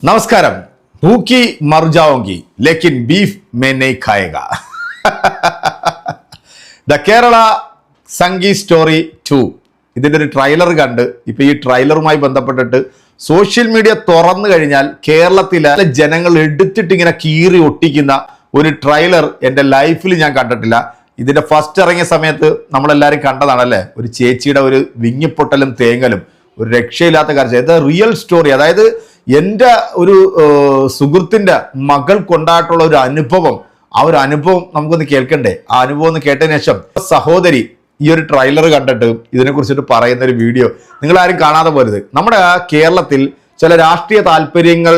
नमस्कारम। भूखी मर जाऊंगी लेकिन बीफ में नहीं खाएगा। ദ കേരള സംഗി സ്റ്റോറി 2 ഇതിന്റെ ഒരു ട്രെയിലർ കണ്ട് ഇപ്പൊ ഈ ട്രെയിലറുമായി ബന്ധപ്പെട്ടിട്ട് സോഷ്യൽ മീഡിയ തുറന്നു കഴിഞ്ഞാൽ കേരളത്തിലെ ജനങ്ങൾ എടുത്തിട്ട് ഇങ്ങനെ കീറി ഒട്ടിക്കുന്ന ഒരു ട്രെയിലർ എൻ്റെ ലൈഫിൽ ഞാൻ കണ്ടിട്ടില്ല. ഇതിന്റെ ഫസ്റ്റ് ഇറങ്ങിയ സമയത്ത് നമ്മളെല്ലാവരും കണ്ടതാണല്ലേ, ഒരു ചേച്ചിയുടെ ഒരു വിങ്ങിപ്പൊട്ടലും തേങ്ങലും ഒരു രക്ഷയില്ലാത്ത കാര്യം. ഇത് റിയൽ സ്റ്റോറി, അതായത് എൻ്റെ ഒരു സുഹൃത്തിൻ്റെ മകൾ കൊണ്ടായിട്ടുള്ള ഒരു അനുഭവം. ആ ഒരു അനുഭവം നമുക്കൊന്ന് കേൾക്കണ്ടേ? ആ അനുഭവം ഒന്ന് കേട്ടതിന് ശേഷം സഹോദരി ഈ ഒരു ട്രെയിലർ കണ്ടിട്ട് ഇതിനെക്കുറിച്ചിട്ട് പറയുന്ന ഒരു വീഡിയോ നിങ്ങൾ ആരും കാണാതെ പോരുത്. നമ്മുടെ കേരളത്തിൽ ചില രാഷ്ട്രീയ താല്പര്യങ്ങൾ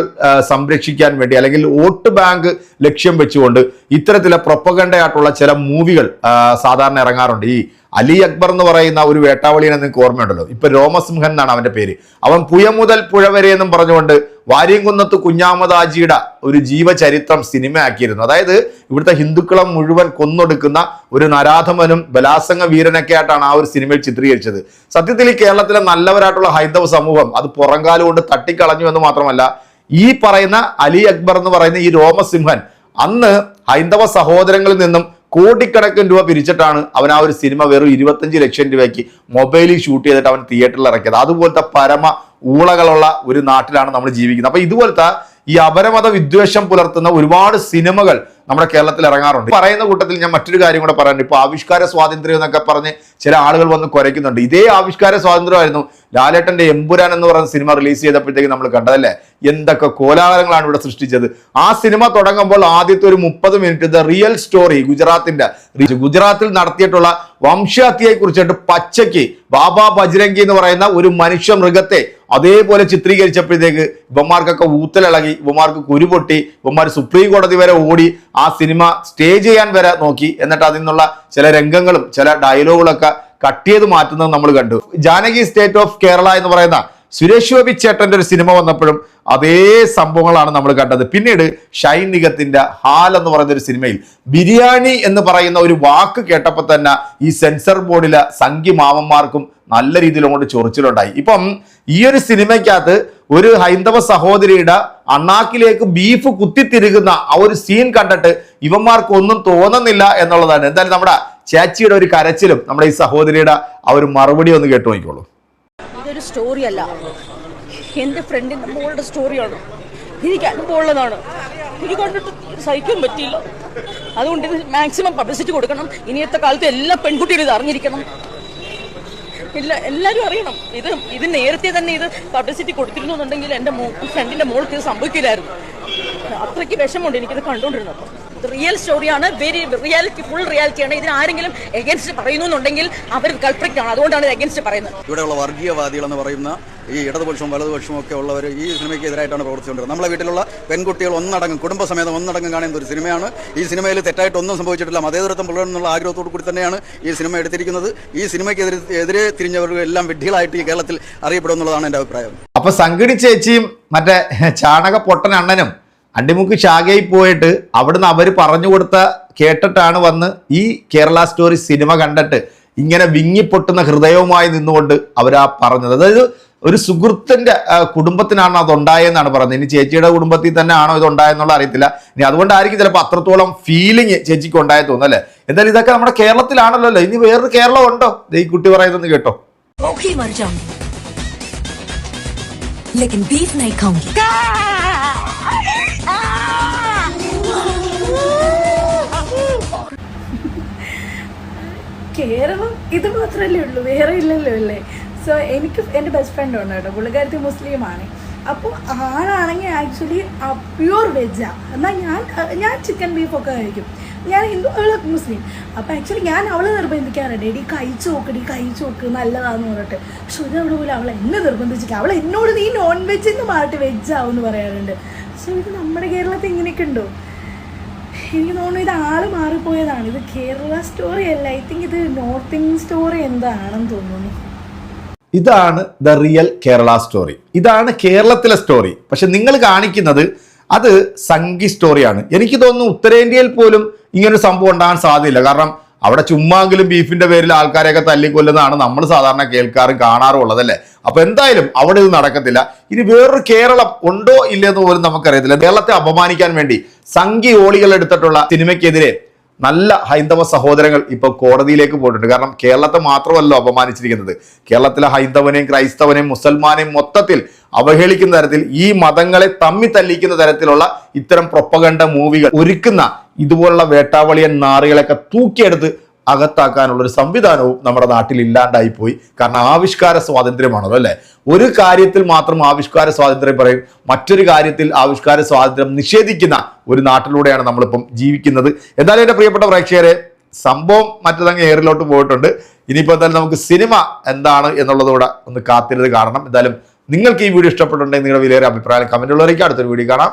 സംരക്ഷിക്കാൻ വേണ്ടി അല്ലെങ്കിൽ വോട്ട് ബാങ്ക് ലക്ഷ്യം വെച്ചുകൊണ്ട് ഇത്തരത്തിലെ പ്രൊപ്പഗണ്ടയായിട്ടുള്ള ചില മൂവികൾ സാധാരണ ഇറങ്ങാറുണ്ട്. ഈ അലി അക്ബർ എന്ന് പറയുന്ന ഒരു വേട്ടാവളിയെ നിങ്ങൾക്ക് ഓർമ്മയുണ്ടല്ലോ, ഇപ്പൊ രോമസിംഹൻ എന്നാണ് അവന്റെ പേര്. അവൻ പുയ മുതൽ പുഴ വരെ എന്നും പറഞ്ഞുകൊണ്ട് വാര്യംകുന്നത്ത് കുഞ്ഞാമത് ആജിയുടെ ഒരു ജീവചരിത്രം സിനിമയാക്കിയിരുന്നു. അതായത് ഇവിടുത്തെ ഹിന്ദുക്കളെ മുഴുവൻ കൊന്നൊടുക്കുന്ന ഒരു നരാധമനും ബലാസംഗ വീരനൊക്കെ ആയിട്ടാണ് ആ ഒരു സിനിമയിൽ ചിത്രീകരിച്ചത്. സത്യത്തിൽ ഈ കേരളത്തിലെ നല്ലവരായിട്ടുള്ള ഹൈന്ദവ സമൂഹം അത് പുറംകാലുകൊണ്ട് തട്ടിക്കളഞ്ഞു എന്ന് മാത്രമല്ല, ഈ പറയുന്ന അലി അക്ബർ എന്ന് പറയുന്ന ഈ രോമസിംഹൻ അന്ന് ഹൈന്ദവ സഹോദരങ്ങളിൽ നിന്നും കോടിക്കണക്കിന് രൂപ പിരിച്ചിട്ടാണ് അവൻ ആ ഒരു സിനിമ വെറും 25 ലക്ഷം രൂപയ്ക്ക് മൊബൈലിൽ ഷൂട്ട് ചെയ്തിട്ട് അവൻ തിയേറ്ററിൽ ഇറക്കിയത്. അതുപോലത്തെ പരമ ഊളകളുള്ള ഒരു നാട്ടിലാണ് നമ്മൾ ജീവിക്കുന്നത്. അപ്പൊ ഇതുപോലത്തെ ഈ അപരമത വിദ്വേഷം പുലർത്തുന്ന ഒരുപാട് സിനിമകൾ നമ്മുടെ കേരളത്തിൽ ഇറങ്ങാറുണ്ട്. പറയുന്ന കൂട്ടത്തിൽ ഞാൻ മറ്റൊരു കാര്യം കൂടെ പറയാനുണ്ട്. ഇപ്പൊ ആവിഷ്കാര സ്വാതന്ത്ര്യം എന്നൊക്കെ പറഞ്ഞ് ചില ആളുകൾ വന്ന് കുരയ്ക്കുന്നുണ്ട്. ഇതേ ആവിഷ്കാര സ്വാതന്ത്ര്യമായിരുന്നു ലാലേട്ടന്റെ എമ്പുരാൻ എന്ന് പറയുന്ന സിനിമ റിലീസ് ചെയ്തപ്പോഴത്തേക്ക് നമ്മൾ കണ്ടതല്ലേ, എന്തൊക്കെ കോലാഹലങ്ങളാണ് ഇവിടെ സൃഷ്ടിച്ചത്. ആ സിനിമ തുടങ്ങുമ്പോൾ ആദ്യത്തെ ഒരു 30 മിനിറ്റ് ദ റിയൽ സ്റ്റോറി ഗുജറാത്തിൽ നടത്തിയിട്ടുള്ള വംശഹത്യയെ കുറിച്ചിട്ട് പച്ചയ്ക്ക് ബാബാ ബജ്രംഗി എന്ന് പറയുന്ന ഒരു മനുഷ്യ മൃഗത്തെ അതേപോലെ ചിത്രീകരിച്ചപ്പോഴത്തേക്ക് ഇവന്മാർക്കൊക്കെ ഊത്തലിളകി, ഇവന്മാർക്ക് കുരുപൊട്ടി, ഇവന്മാർ സുപ്രീം കോടതി വരെ ഓടി ആ സിനിമ സ്റ്റേ ചെയ്യാൻ വരെ നോക്കി. എന്നിട്ട് അതിൽ നിന്നുള്ള ചില രംഗങ്ങളും ചില ഡയലോഗുകളൊക്കെ കട്ട് ചെയ്ത് മാറ്റുന്നത് നമ്മൾ കണ്ടു. ജാനകി സ്റ്റേറ്റ് ഓഫ് കേരള എന്ന് പറയുന്ന സുരേഷ് ഗോപി ചേട്ടന്റെ ഒരു സിനിമ വന്നപ്പോഴും അതേ സംഭവങ്ങളാണ് നമ്മൾ കണ്ടത്. പിന്നീട് ഷൈൻ നിഗത്തിന്റെ ഹാൽ എന്ന് പറയുന്ന ഒരു സിനിമയിൽ ബിരിയാണി എന്ന് പറയുന്ന ഒരു വാക്ക് കേട്ടപ്പോൾ തന്നെ ഈ സെൻസർ ബോർഡിലെ സംഘി മാമന്മാർക്കും നല്ല രീതിയിൽ അങ്ങോട്ട് ചൊറിച്ചിലുണ്ടായി. ഇപ്പം ഈ ഒരു സിനിമയ്ക്കകത്ത് ഒരു ഹൈന്ദവ സഹോദരിയുടെ അണ്ണാക്കിലേക്ക് ബീഫ് കുത്തിത്തിരുകുന്ന ആ ഒരു സീൻ കണ്ടിട്ട് ഇവന്മാർക്ക് ഒന്നും തോന്നുന്നില്ല എന്നുള്ളതാണ്. എന്തായാലും നമ്മുടെ ചേച്ചിയുടെ ഒരു കരച്ചിലും നമ്മുടെ ഈ സഹോദരിയുടെ ആ ഒരു മറുപടി ഒന്ന് കേട്ടു നോക്കിക്കോളൂ. ഇതൊരു സ്റ്റോറി അല്ല, എൻ്റെ ഫ്രണ്ടിൻ്റെ മോളുടെ സ്റ്റോറിയാണ്. എനിക്ക് അനുഭവമുള്ളതാണ്. എനിക്ക് കണ്ടിട്ട് സഹിക്കാൻ പറ്റിയില്ല. അതുകൊണ്ട് ഇത് മാക്സിമം പബ്ലിസിറ്റി കൊടുക്കണം. ഇനിയത്തെ കാലത്ത് എല്ലാ പെൺകുട്ടികളും ഇത് അറിഞ്ഞിരിക്കണം. എല്ലാവരും അറിയണം. ഇത് നേരത്തെ തന്നെ ഇത് പബ്ലിസിറ്റി കൊടുത്തിരുന്നു എന്നുണ്ടെങ്കിൽ എൻ്റെ ഫ്രണ്ടിൻ്റെ മോൾക്ക് ഇത് സംഭവിക്കില്ലായിരുന്നു. അത്രയ്ക്ക് വിഷമമുണ്ട് എനിക്കിത് കണ്ടുകൊണ്ടിരുന്നത്. റിയൽ സ്റ്റോറിയാണ്, വെരി റിയാലിറ്റി, ഫുൾ റിയാലിറ്റിയാണ്. ഇതിന് ആരെങ്കിലും എഗൻസ്റ്റ് പറയുന്നു എന്നുണ്ടെങ്കിൽ അവർ കൾപ്രിറ്റ് ആണ്. അതുകൊണ്ടാണ് ഇത് എഗൻസ്റ്റ് പറയുന്നത്. ഇവിടെയുള്ള വർഗീയവാദികൾ എന്ന് പറയുന്ന ഈ ഇടതുപക്ഷവും വലതുപക്ഷവും ഒക്കെ ഉള്ളവർ ഈ സിനിമയ്ക്ക് എതിരായിട്ടാണ് പ്രവർത്തിച്ചുകൊണ്ടിരുന്നത്. നമ്മളെ വീട്ടിലുള്ള പെൺകുട്ടികൾ ഒന്നടങ്കം കുടുംബസമേതം ഒന്നടങ്കം കാണുന്ന ഒരു സിനിമയാണ്. ഈ സിനിമയിൽ തെറ്റായിട്ടൊന്നും സംഭവിച്ചിട്ടില്ല. മതേതരത്വം പുലർന്നുള്ള ആഗ്രഹത്തോടു കൂടി തന്നെയാണ് ഈ സിനിമ എടുത്തിരിക്കുന്നത്. ഈ സിനിമയ്ക്ക് എതിരെ തിരിഞ്ഞവർ എല്ലാം വിഡ്ഢികളായിട്ട് ഈ കേരളത്തിൽ അറിയപ്പെടുമെന്നുള്ളതാണ് എൻ്റെ അഭിപ്രായം. അപ്പൊ സംഘടി ചേച്ചിയും മറ്റേ ചാണക പൊട്ടൻ അണ്ണനും അണ്ടിമുക്ക് ശാഖയിൽ പോയിട്ട് അവിടുന്ന് അവർ പറഞ്ഞു കൊടുത്ത കേട്ടിട്ടാണ് വന്ന് ഈ കേരള സ്റ്റോറി സിനിമ കണ്ടിട്ട് ഇങ്ങനെ വിങ്ങിപ്പൊട്ടുന്ന ഹൃദയവുമായി നിന്നുകൊണ്ട് അവരാ പറഞ്ഞത്. അതായത് ഒരു സുഹൃത്തിന്റെ കുടുംബത്തിനാണ് അതുണ്ടായെന്നാണ് പറഞ്ഞത്. ഇനി ചേച്ചിയുടെ കുടുംബത്തിൽ തന്നെ ആണോ ഇത് ഉണ്ടായെന്നുള്ള അറിയത്തില്ല. ഇനി അതുകൊണ്ടായിരിക്കും ചിലപ്പോൾ അത്രത്തോളം ഫീലിംഗ് ചേച്ചിക്ക് ഉണ്ടായെന്ന് തോന്നുന്നു അല്ലേ. എന്തായാലും ഇതൊക്കെ നമ്മുടെ കേരളത്തിലാണല്ലോ. ഇനി വേറൊരു കേരളം ഉണ്ടോ? ഈ കുട്ടി പറയുന്നത് കേട്ടോ. കേരളം ഇത് മാത്രമല്ലേ ഉള്ളൂ, വേറെ ഇല്ലല്ലോ അല്ലേ. സോ എനിക്ക് എൻ്റെ ബെസ്റ്റ് ഫ്രണ്ട് ഉണ്ട് കേട്ടോ, പുള്ളിക്കാരത്തി മുസ്ലിമാണ്. അപ്പോൾ ആളാണെങ്കിൽ ആക്ച്വലി പ്യൂർ വെജാണ്. എന്നാൽ ഞാൻ ചിക്കൻ ബീഫൊക്കെ കഴിക്കും. ഞാൻ ഹിന്ദു, അവളൊക്കെ മുസ്ലിം. അപ്പോൾ ആക്ച്വലി ഞാൻ അവളെ നിർബന്ധിക്കാറുണ്ട്, എടി കഴിച്ചു നോക്ക് നല്ലതാന്ന് പറഞ്ഞിട്ട്. പക്ഷെ ഒരു അവിടെ പോലും അവൾ എന്നെ നിർബന്ധിച്ചിട്ട് അവൾ എന്നോട് നീ നോൺ വെജിന്ന് മാറ്റി വെജാവും എന്ന് പറയാറുണ്ട്. സോ ഇത് നമ്മുടെ കേരളത്തിൽ ഇങ്ങനെയൊക്കെ ഉണ്ടോ? എനിക്ക് തോന്നുന്നു ഇത് ആള് മാറിപ്പോയതാണ്. ഇത് കേരള സ്റ്റോറി അല്ല, ഐ തിങ്ക് ഇത് നോർത്ത് ഇന്ത്യൻ സ്റ്റോറി എന്താണെന്ന് തോന്നുന്നു. ഇതാണ് ദ റിയൽ കേരള സ്റ്റോറി. ഇതാണ് കേരളത്തിലെ സ്റ്റോറി. പക്ഷെ നിങ്ങൾ കാണിക്കുന്നത് അത് സംഘി സ്റ്റോറിയാണ്. എനിക്ക് തോന്നുന്നു ഉത്തരേന്ത്യയിൽ പോലും ഇങ്ങനൊരു സംഭവം ഉണ്ടാകാൻ സാധ്യതയില്ല. കാരണം അവിടെ ചുമ്മാങ്കിലും ബീഫിന്റെ പേരിൽ ആൾക്കാരെയൊക്കെ തല്ലിക്കൊല്ലുന്നതാണ് നമ്മൾ സാധാരണ കേൾക്കാറും കാണാറും ഉള്ളതല്ലേ. അപ്പൊ എന്തായാലും അവിടെ ഇത് നടക്കത്തില്ല. ഇനി വേറൊരു കേരളം ഉണ്ടോ ഇല്ലെന്ന് പോലും നമുക്കറിയത്തില്ല. കേരളത്തെ അപമാനിക്കാൻ വേണ്ടി സംഘിയോളികൾ എടുത്തിട്ടുള്ള സിനിമയ്ക്കെതിരെ നല്ല ഹൈന്ദവ സഹോദരങ്ങൾ ഇപ്പൊ കോടതിയിലേക്ക് പോയിട്ടുണ്ട്. കാരണം കേരളത്തെ മാത്രമല്ലോ അപമാനിച്ചിരിക്കുന്നത്, കേരളത്തിലെ ഹൈന്ദവനെയും ക്രൈസ്തവനെയും മുസൽമാനെയും മൊത്തത്തിൽ അവഹേളിക്കുന്ന തരത്തിൽ, ഈ മതങ്ങളെ തമ്മി തല്ലിക്കുന്ന തരത്തിലുള്ള ഇത്തരം പ്രൊപ്പഗണ്ട മൂവികൾ ഒരുക്കുന്ന ഇതുപോലുള്ള വേട്ടാവളിയൻ നാറികളൊക്കെ തൂക്കിയെടുത്ത് അകത്താക്കാനുള്ള ഒരു സംവിധാനവും നമ്മുടെ നാട്ടിൽ ഇല്ലാണ്ടായി പോയി. കാരണം ആവിഷ്കാര സ്വാതന്ത്ര്യമാണല്ലോ അല്ലെ. ഒരു കാര്യത്തിൽ മാത്രം ആവിഷ്കാര സ്വാതന്ത്ര്യം പറയും, മറ്റൊരു കാര്യത്തിൽ ആവിഷ്കാര സ്വാതന്ത്ര്യം നിഷേധിക്കുന്ന ഒരു നാട്ടിലൂടെയാണ് നമ്മളിപ്പം ജീവിക്കുന്നത്. എന്തായാലും എൻ്റെ പ്രിയപ്പെട്ട പ്രേക്ഷകരെ, സംഭവം മറ്റേതങ്ങ് എയറിലോട്ട് പോയിട്ടുണ്ട്. ഇനിയിപ്പോൾ എന്തായാലും നമുക്ക് സിനിമ എന്താണ് എന്നുള്ളതുകൂടെ ഒന്ന് കാത്തിരുന്ന് കാണണം. എന്തായാലും നിങ്ങൾക്ക് ഈ വീഡിയോ ഇഷ്ടപ്പെട്ടുണ്ടെങ്കിൽ നിങ്ങളുടെ വിലയേറെ അഭിപ്രായം കമന്റുകളിലേക്ക്. അടുത്തൊരു വീഡിയോ കാണാം.